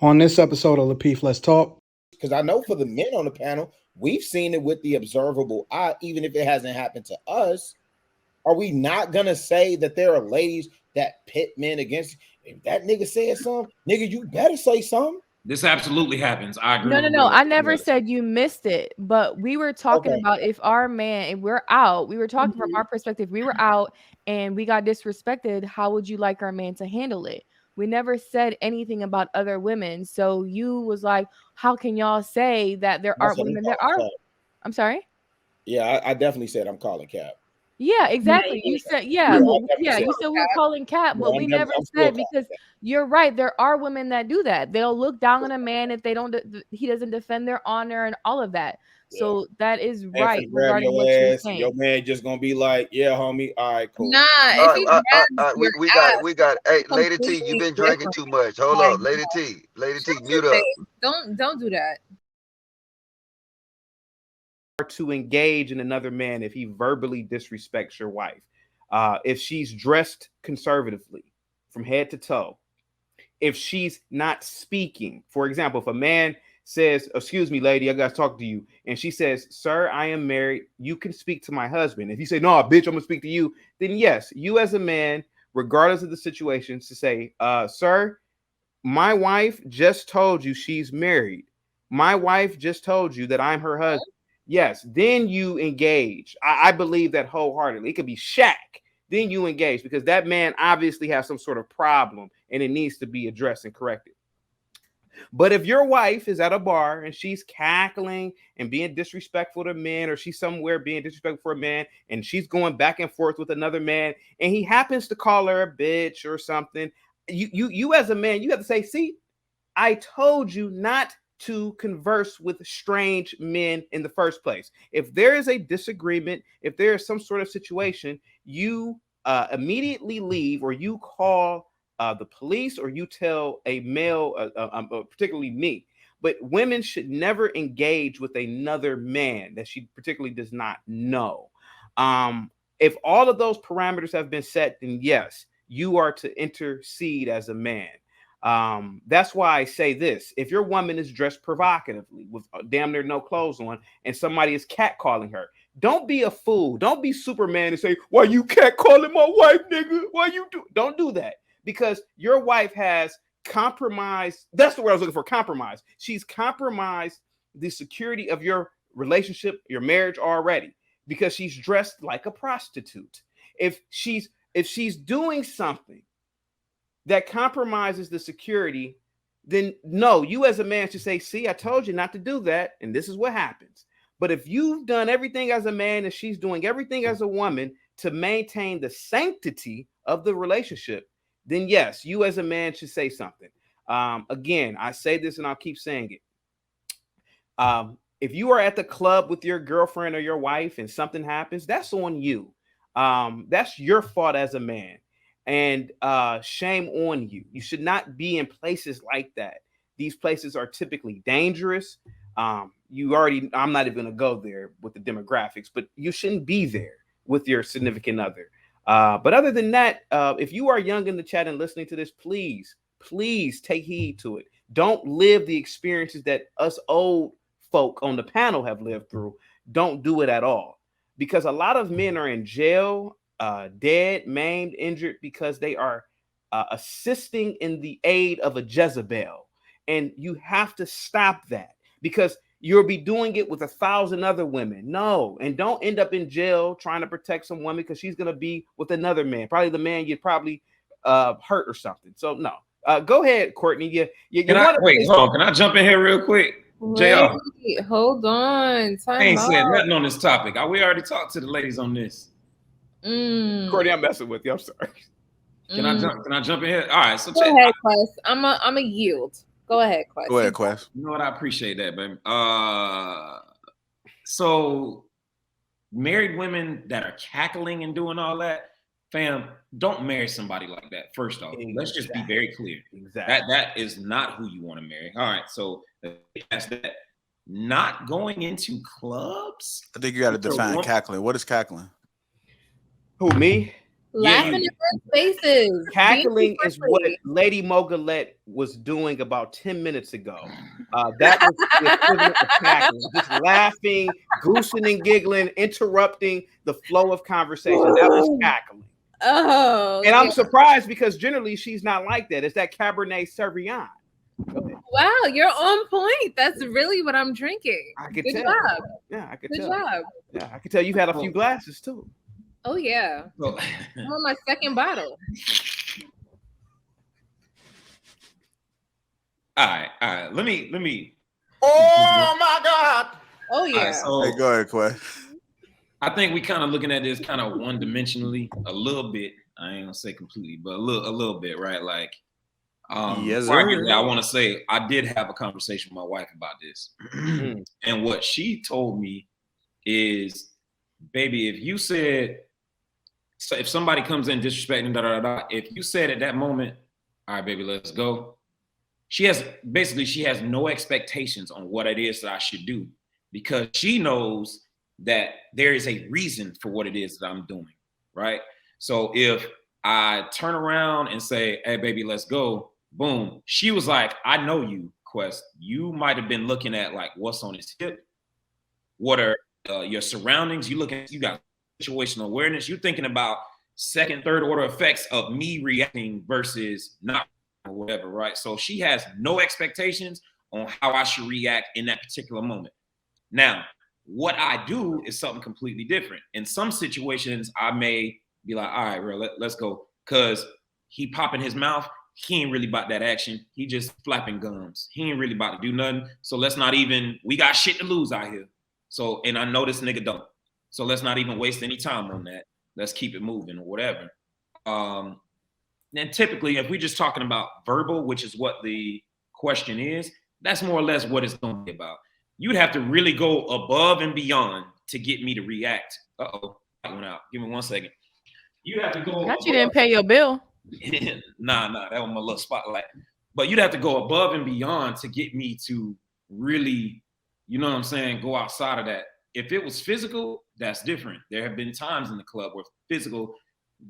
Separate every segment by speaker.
Speaker 1: On this episode of Lapeef, Let's Talk.
Speaker 2: Because I know for the men on the panel, we've seen it with the observable eye, even if it hasn't happened to us. Are we not gonna say that there are ladies that pit men against? If that nigga said something, nigga, you better say something.
Speaker 3: This absolutely happens. I agree.
Speaker 4: No. I never said you missed it, but we were talking about if our man, if we're out, we were talking from our perspective. We were out and we got disrespected. How would you like our man to handle it? We never said anything about other women. So you was like, how can y'all say that there aren't women? There are. I'm sorry.
Speaker 2: Yeah, I definitely said I'm calling cap.
Speaker 4: Yeah, exactly. You said, you said we were calling cap, but we never said, because you're right. There are women that do that. They'll look down on a man if he doesn't defend their honor and all of that. So that is right regarding what you're saying.
Speaker 2: Your man just gonna be like, yeah, homie. All right, cool.
Speaker 5: Nah, we got. Hey, Lady T, you've been drinking too much. Hold up, Lady T, mute up.
Speaker 6: Don't do that.
Speaker 7: To engage in another man if he verbally disrespects your wife, if she's dressed conservatively from head to toe, if she's not speaking. For example, if a man says, excuse me, lady, I gotta talk to you, and she says, sir, I am married, you can speak to my husband. If you say, no, bitch, I'm gonna speak to you, then yes, you as a man, regardless of the situation, to say, sir, my wife just told you she's married. My wife just told you that I'm her husband. Yes, then you engage. I believe that wholeheartedly. It could be Shaq. Then you engage, because that man obviously has some sort of problem and it needs to be addressed and corrected. But if your wife is at a bar and she's cackling and being disrespectful to men, or she's somewhere being disrespectful for a man and she's going back and forth with another man and he happens to call her a bitch or something, you as a man, you have to say, see, I told you not to converse with strange men in the first place. If there is a disagreement, if there is some sort of situation, you immediately leave, or you call the police, or you tell a male, particularly me. But women should never engage with another man that she particularly does not know. If all of those parameters have been set, then yes, you are to intercede as a man. That's why I say this: if your woman is dressed provocatively with damn near no clothes on and somebody is catcalling her, don't be a fool. Don't be Superman and say, why you catcalling my wife, nigga? Why you do? Don't do that, because your wife has compromised. That's the word I was looking for. Compromise. She's compromised the security of your relationship, your marriage already, because she's dressed like a prostitute. If she's doing something that compromises the security, then no, you as a man should say, see, I told you not to do that, and this is what happens. But if you've done everything as a man and she's doing everything as a woman to maintain the sanctity of the relationship, then yes, you as a man should say something. Again, I say this and I'll keep saying it. If you are at the club with your girlfriend or your wife and something happens, that's on you. That's your fault as a man. And shame on you. You should not be in places like that. These places are typically dangerous. I'm not even going to go there with the demographics, but you shouldn't be there with your significant other. But other than that, if you are young in the chat and listening to this, please take heed to it. Don't live the experiences that us old folk on the panel have lived through. Don't do it at all, because a lot of men are in jail, dead, maimed, injured, because they are assisting in the aid of a Jezebel. And you have to stop that, because you'll be doing it with 1,000 other women. No, and don't end up in jail trying to protect some woman because she's going to be with another man, probably the man you'd probably hurt or something. So no, go ahead, Courtney.
Speaker 3: Can I jump in here real quick? JR.
Speaker 6: Hold on.
Speaker 3: I ain't said nothing on this topic. We already talked to the ladies on this.
Speaker 7: Courtney, I'm messing with you. I'm sorry.
Speaker 3: Can I jump in here? All right. So
Speaker 6: go ahead, Quest. I'm a yield. Go ahead, Quest.
Speaker 8: Go ahead, Quest.
Speaker 3: You know what? I appreciate that, baby. So married women that are cackling and doing all that, fam, don't marry somebody like that. First off, let's just be very clear.
Speaker 7: Exactly.
Speaker 3: That is not who you want to marry. All right. So that's that. Not going into clubs.
Speaker 8: I think you got to define cackling. What is cackling?
Speaker 7: Who, me?
Speaker 6: Laughing in their faces.
Speaker 7: Cackling is what Lady Mogulette was doing about 10 minutes ago. That was the equivalent of cackling, just laughing, goosing and giggling, interrupting the flow of conversation. That was cackling.
Speaker 6: Oh,
Speaker 7: and I'm surprised because generally she's not like that. It's that Cabernet Sauvignon.
Speaker 6: Wow, you're on point. That's really what I'm drinking.
Speaker 7: I could
Speaker 6: Good
Speaker 7: tell.
Speaker 6: job.
Speaker 7: Yeah, I could
Speaker 6: Good
Speaker 7: tell.
Speaker 6: job.
Speaker 7: Yeah, I could tell you've had a few glasses too.
Speaker 6: Oh yeah. I'm on my second bottle.
Speaker 3: All right. Let me.
Speaker 2: Oh my God.
Speaker 6: Oh yeah.
Speaker 3: Right, so
Speaker 8: hey, go ahead, Quay.
Speaker 3: I think we kind of looking at this kind of one-dimensionally a little bit. I ain't gonna say completely, but a little bit, right? Like,
Speaker 8: yes,
Speaker 3: I want to say I did have a conversation with my wife about this, and what she told me is, baby, if you said, so if somebody comes in disrespecting, if you said at that moment, all right, baby, let's go. She has no expectations on what it is that I should do, because she knows that there is a reason for what it is that I'm doing, right? So if I turn around and say, hey, baby, let's go, boom. She was like, I know you, Quest. You might have been looking at like what's on his hip. What are your surroundings? You got situational awareness. You're thinking about second, third order effects of me reacting versus not or whatever, right? So she has no expectations on how I should react in that particular moment. Now, what I do is something completely different. In some situations, I may be like, all right, bro, let's go. Because he popping his mouth, he ain't really about that action. He just flapping gums. He ain't really about to do nothing. So let's not even, we got shit to lose out here. So, and I know this nigga don't. So let's not even waste any time on that. Let's keep it moving or whatever. Then typically, if we're just talking about verbal, which is what the question is, that's more or less what it's going to be about. You'd have to really go above and beyond to get me to react. Uh-oh, that went out. Give me 1 second. You have to go.
Speaker 4: Not you didn't pay your bill.
Speaker 3: Nah, that was my little spotlight. But you'd have to go above and beyond to get me to really, you know what I'm saying, go outside of that. If it was physical, that's different. There have been times in the club where physical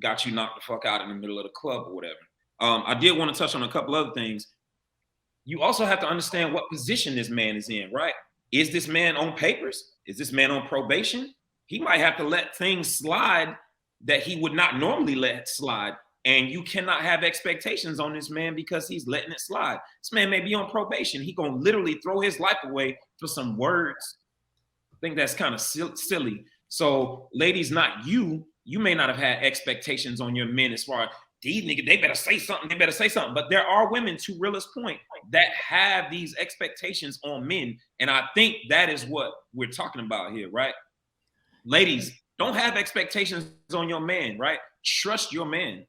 Speaker 3: got you knocked the fuck out in the middle of the club or whatever. I did want to touch on a couple other things. You also have to understand what position this man is in, right? Is this man on papers? Is this man on probation? He might have to let things slide that he would not normally let slide. And you cannot have expectations on this man because he's letting it slide. This man may be on probation. He gonna literally throw his life away for some words. I think that's kind of silly. So ladies, not you may not have had expectations on your men as far as these niggas, they better say something. But there are women, to Rilla's point, that have these expectations on men. And I think that is what we're talking about here, right? Ladies, don't have expectations on your man, right? Trust your man,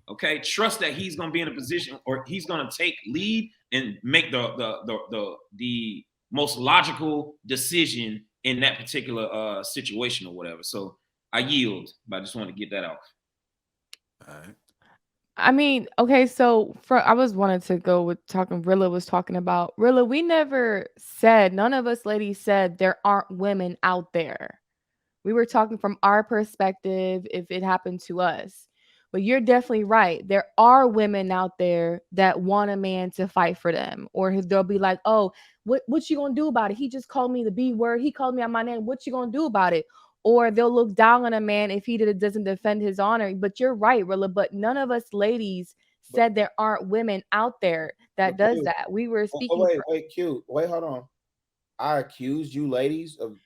Speaker 3: okay? Trust that he's going to be in a position, or he's going to take lead and make the most logical decision in that particular situation or whatever. So I yield, but I just want to get that off.
Speaker 8: All right.
Speaker 4: I mean, okay, so I was wanted to go with talking. Rilla was talking about Rilla. We never said, none of us ladies said there aren't women out there. We were talking from our perspective if it happened to us. But you're definitely right. There are women out there that want a man to fight for them, or they'll be like, "Oh, what you gonna do about it? He just called me the B word. He called me out my name. What you gonna do about it?" Or they'll look down on a man if he doesn't defend his honor. But you're right, Rilla. But none of us ladies said there aren't women out there that does that. We were speaking.
Speaker 2: Wait, hold on. I accused you ladies of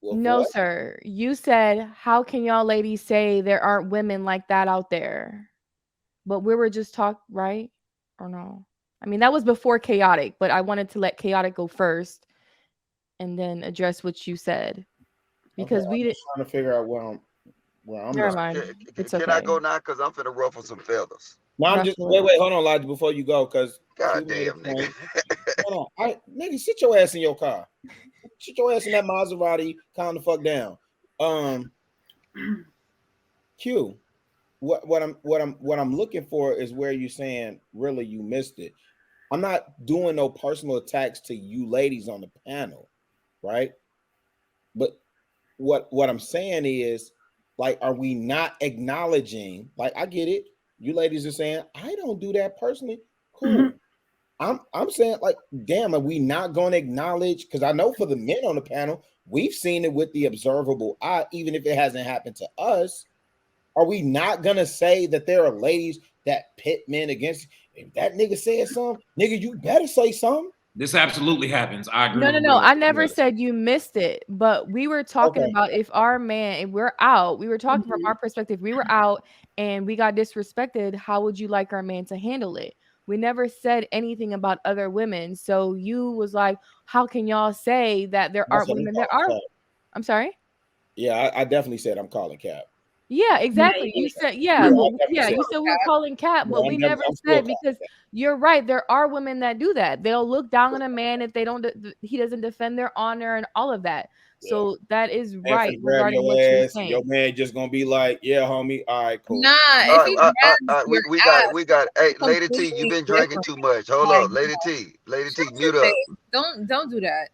Speaker 4: no,
Speaker 2: what?
Speaker 4: sir. You said, how can y'all ladies say there aren't women like that out there? But we were just right? Or no? I mean, that was before Chaotic, but I wanted to let Chaotic go first and then address what you said. Because we didn't
Speaker 2: trying to figure out where I'm
Speaker 4: Never mind.
Speaker 5: Can I go now? Because I'm finna ruffle some feathers.
Speaker 2: No, I'm just wait, hold on, Elijah, before you go, because
Speaker 5: goddamn nigga.
Speaker 2: Hold on. Nigga, sit your ass in your car. Sit your ass in that Maserati, calm the fuck down. Q, what I'm looking for is where you're saying, really, you missed it. I'm not doing no personal attacks to you ladies on the panel, right? But what I'm saying is, Like, are we not acknowledging? Like, I get it. You ladies are saying I don't do that personally. Cool. I'm saying, like, damn, are we not going to acknowledge? Because I know for the men on the panel, we've seen it with the observable eye, even if it hasn't happened to us. Are we not gonna say that there are ladies that pit men against? If that nigga said something, nigga, you better say something.
Speaker 3: This absolutely happens. I agree.
Speaker 4: No. I never said you missed it, but we were talking about if our man, if we're out, we were talking from our perspective. We were out and we got disrespected. How would you like our man to handle it? We never said anything about other women. So you was like, how can y'all say that there aren't women? There are. I'm sorry.
Speaker 2: Yeah, I definitely said I'm calling cap.
Speaker 4: Yeah, exactly. You said, you said we were calling cap, but we never said, because you're right. There are women that do that. They'll look down on a man if they don't, he doesn't defend their honor and all of that. So that is right regarding what you're saying.
Speaker 2: Your man just gonna be like, yeah, homie. All right, cool.
Speaker 6: Nah, if
Speaker 5: we got. Hey, Lady T, you've been drinking too much. Hold on, Lady T, mute up.
Speaker 6: Don't do that.